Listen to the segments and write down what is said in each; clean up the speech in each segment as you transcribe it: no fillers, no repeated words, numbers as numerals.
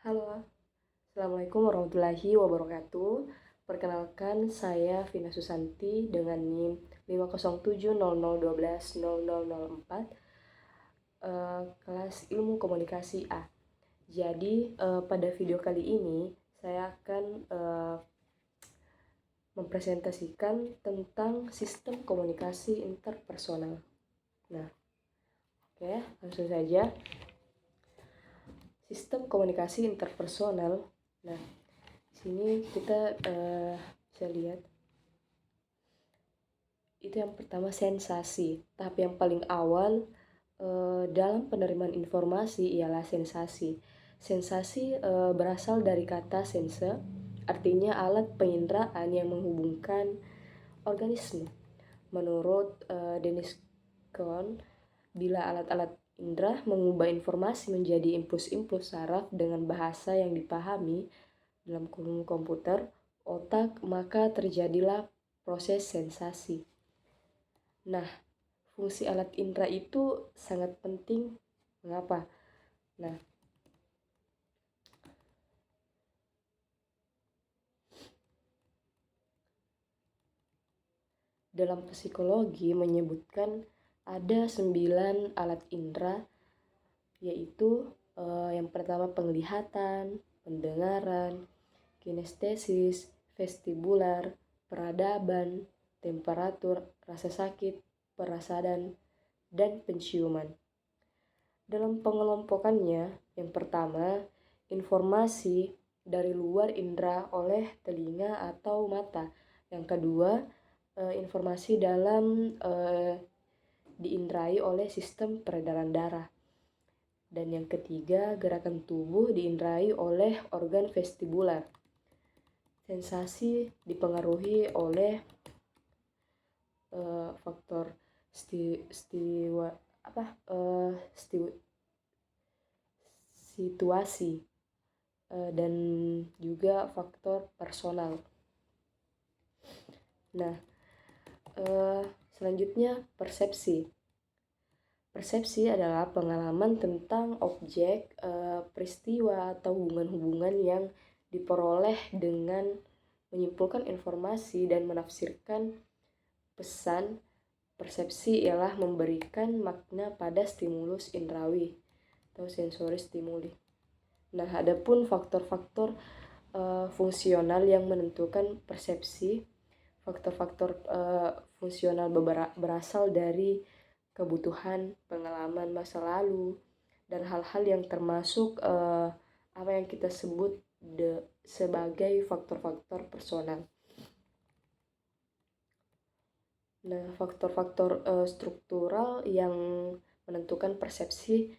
Halo, Assalamualaikum warahmatullahi wabarakatuh. Perkenalkan, saya Vina Susanti dengan NIM 50700120004, kelas Ilmu Komunikasi A. Jadi, pada video kali ini saya akan mempresentasikan tentang sistem komunikasi interpersonal. Nah, oke, langsung saja. Sistem komunikasi interpersonal. Nah, sini kita bisa lihat itu yang pertama sensasi. Tahap yang paling awal dalam penerimaan informasi ialah sensasi. Sensasi berasal dari kata sense, artinya alat penginderaan yang menghubungkan organisme. Menurut Dennis Kohn, bila alat-alat indera mengubah informasi menjadi impuls-impuls saraf dengan bahasa yang dipahami dalam komputer otak, maka terjadilah proses sensasi. Nah, fungsi alat indera itu sangat penting. Mengapa? Nah, dalam psikologi menyebutkan ada 9 alat indera, yaitu yang pertama penglihatan, pendengaran, kinestesis, vestibular, peradaban, temperatur, rasa sakit, perasadan, dan penciuman. Dalam pengelompokannya, yang pertama, informasi dari luar indera oleh telinga atau mata. Yang kedua, informasi dalam diinderai oleh sistem peredaran darah. Dan yang ketiga, gerakan tubuh diinderai oleh organ vestibular. Sensasi dipengaruhi oleh faktor situasi dan juga faktor personal. Nah, selanjutnya persepsi. Persepsi adalah pengalaman tentang objek, peristiwa, atau hubungan-hubungan yang diperoleh dengan menyimpulkan informasi dan menafsirkan pesan. Persepsi ialah memberikan makna pada stimulus indrawi atau sensori stimuli. Nah, adapun faktor-faktor fungsional yang menentukan persepsi. Faktor-faktor fungsional berasal dari kebutuhan, pengalaman masa lalu, dan hal-hal yang termasuk apa yang kita sebut sebagai faktor-faktor personal. Nah, faktor-faktor struktural yang menentukan persepsi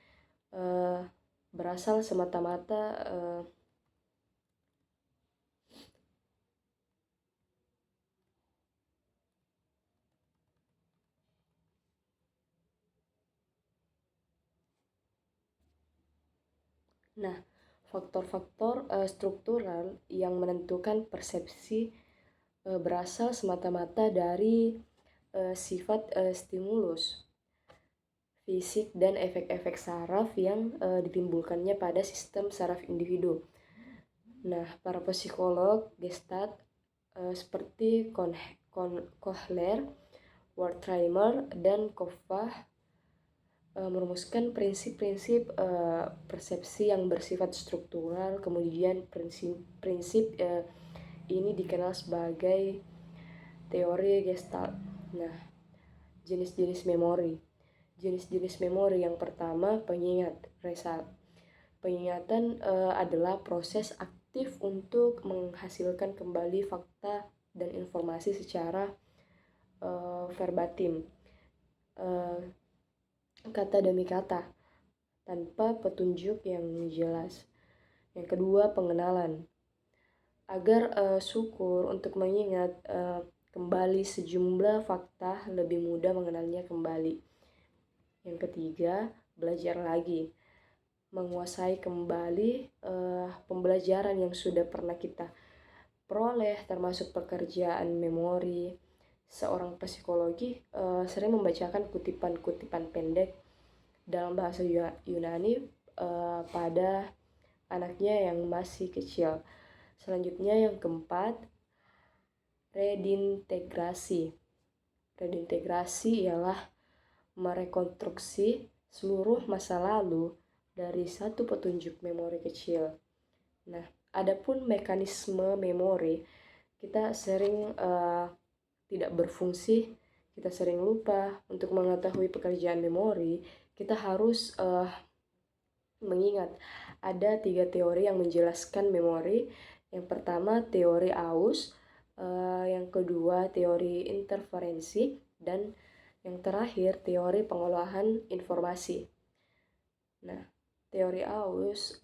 berasal semata-mata Nah, faktor-faktor struktural yang menentukan persepsi berasal semata-mata dari sifat stimulus fisik dan efek-efek saraf yang ditimbulkannya pada sistem saraf individu. Nah, para psikolog Gestalt seperti Kohler, Wertheimer, dan Koffach merumuskan prinsip-prinsip persepsi yang bersifat struktural. Kemudian prinsip ini dikenal sebagai teori Gestalt. Nah, jenis-jenis memori. Jenis-jenis memori yang pertama, pengingat, result. Pengingatan adalah proses aktif untuk menghasilkan kembali fakta dan informasi secara verbatim, kata demi kata, tanpa petunjuk yang jelas. Yang kedua, pengenalan. Agar syukur untuk mengingat kembali sejumlah fakta, lebih mudah mengenalnya kembali. Yang ketiga, belajar lagi. Menguasai kembali pembelajaran yang sudah pernah kita peroleh, termasuk pekerjaan memori. Seorang psikologi sering membacakan kutipan-kutipan pendek dalam bahasa Yunani pada anaknya yang masih kecil. Selanjutnya yang keempat, redintegrasi. Redintegrasi ialah merekonstruksi seluruh masa lalu dari satu petunjuk memori kecil. Nah, adapun mekanisme memori, kita sering tidak berfungsi, kita sering lupa. Untuk mengetahui pekerjaan memori, kita harus mengingat ada 3 teori yang menjelaskan memori. Yang pertama teori Aus, yang kedua teori interferensi, dan yang terakhir teori pengolahan informasi. Nah, teori Aus,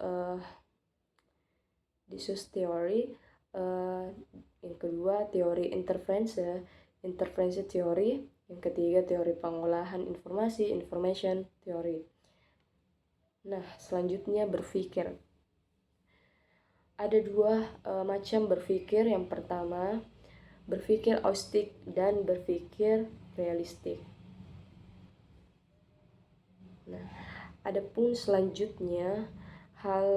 disus teori, yang kedua teori interferensi teori, yang ketiga teori pengolahan informasi, information theory. Nah, selanjutnya berpikir. Ada dua macam berpikir. Yang pertama, berpikir austik dan berpikir realistik. Nah, adapun selanjutnya hal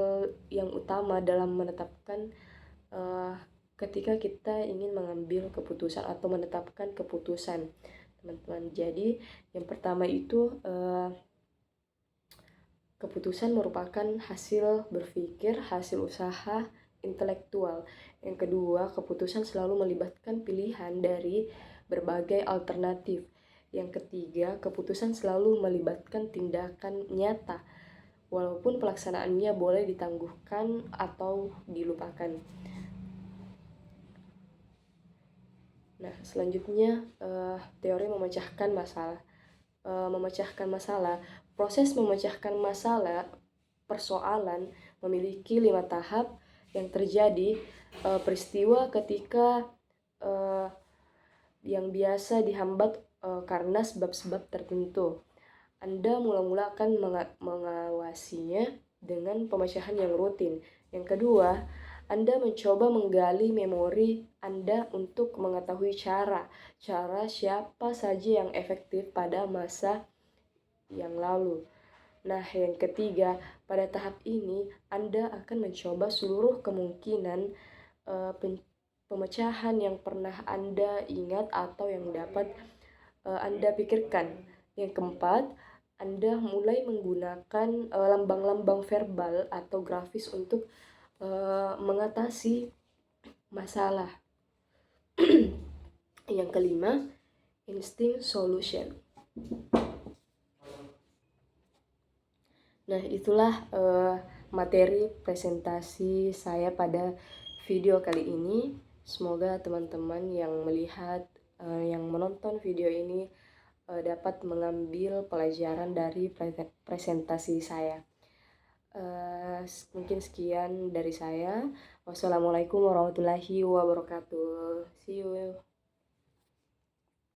yang utama dalam menetapkan ketika kita ingin mengambil keputusan atau menetapkan keputusan, teman-teman. Jadi, yang pertama itu keputusan merupakan hasil berpikir, hasil usaha intelektual. Yang kedua, keputusan selalu melibatkan pilihan dari berbagai alternatif. Yang ketiga, keputusan selalu melibatkan tindakan nyata, walaupun pelaksanaannya boleh ditangguhkan atau dilupakan. Nah, selanjutnya teori memecahkan masalah. Proses memecahkan masalah persoalan memiliki 5 tahap yang terjadi. Peristiwa ketika yang biasa dihambat karena sebab-sebab tertentu. Anda mula-mula akan mengawasinya dengan pemecahan yang rutin. Yang kedua, Anda mencoba menggali memori Anda untuk mengetahui cara siapa saja yang efektif pada masa yang lalu. Nah, yang ketiga, pada tahap ini Anda akan mencoba seluruh kemungkinan pemecahan yang pernah Anda ingat atau yang dapat Anda pikirkan. Yang keempat, Anda mulai menggunakan lambang-lambang verbal atau grafis untuk mengatasi masalah. Yang kelima, instinct solution. Nah, itulah materi presentasi saya pada video kali ini. Semoga teman-teman yang melihat, yang menonton video ini dapat mengambil pelajaran dari presentasi saya. Mungkin sekian dari saya. Wassalamualaikum warahmatullahi wabarakatuh. See you.